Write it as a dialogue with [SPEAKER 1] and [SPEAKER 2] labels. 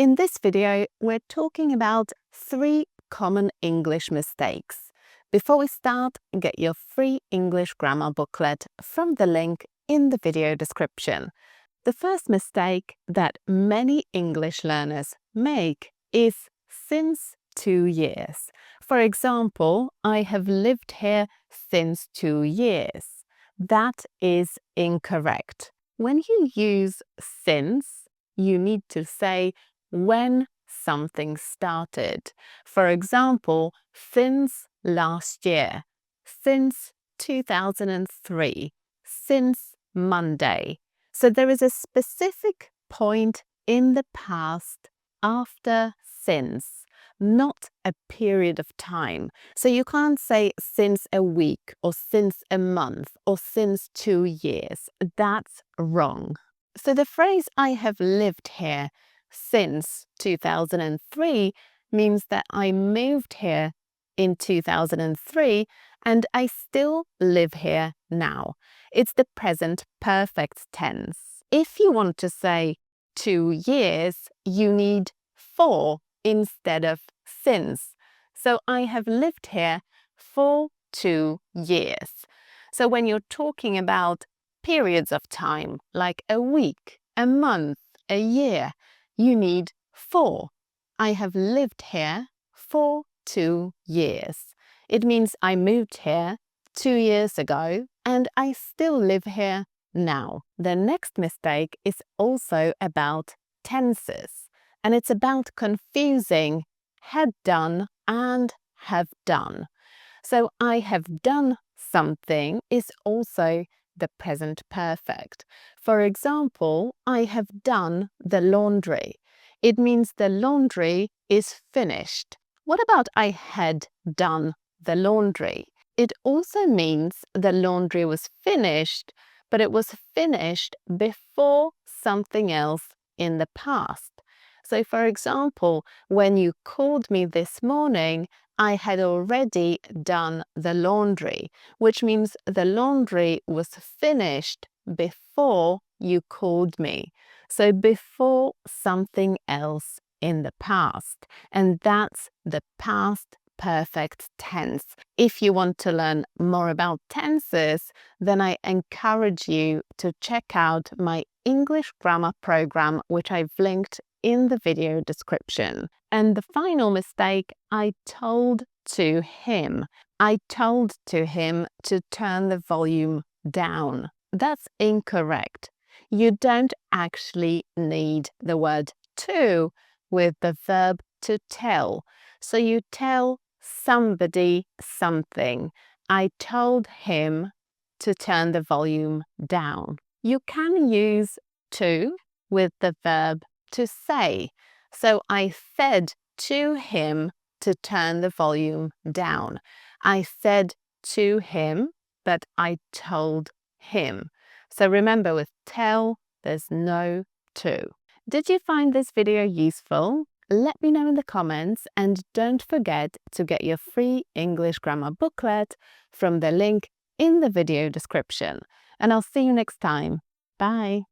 [SPEAKER 1] In this video, we're talking about 3 common English mistakes. Before we start, get your free English grammar booklet from the link in the video description. The first mistake that many English learners make is since 2 years. For example, I have lived here since 2 years. That is incorrect. When you use since, you need to say when something started. For example, since last year, since 2003, since Monday. So there is a specific point in the past after since, not a period of time. So you can't say since a week or since a month or since 2 years. That's wrong. So the phrase I have lived here since 2003 means that I moved here in 2003 and I still live here now. It's the present perfect tense. If you want to say 2 years, you need 4 instead of since. So I have lived here for 2 years. So when you're talking about periods of time, like a week, a month, a year, you need 4. I have lived here for 2 years. It means I moved here 2 years ago and I still live here now. The next mistake is also about tenses, and it's about confusing had done and have done. So I have done something is also the present perfect. For example, I have done the laundry. It means the laundry is finished. What about I had done the laundry? It also means the laundry was finished, but it was finished before something else in the past. So for example, when you called me this morning, I had already done the laundry, which means the laundry was finished before you called me. So before something else in the past. And that's the past perfect tense. If you want to learn more about tenses, then I encourage you to check out my English grammar program, which I've linked in the video description. And the final mistake, I told to him. I told to him to turn the volume down. That's incorrect. You don't actually need the word to with the verb to tell. So you tell somebody something. I told him to turn the volume down. You can use to with the verb to say. So I said to him to turn the volume down. I said to him, but I told him. So remember, with tell, there's no to. Did you find this video useful? Let me know in the comments, and don't forget to get your free English grammar booklet from the link in the video description. And I'll see you next time. Bye!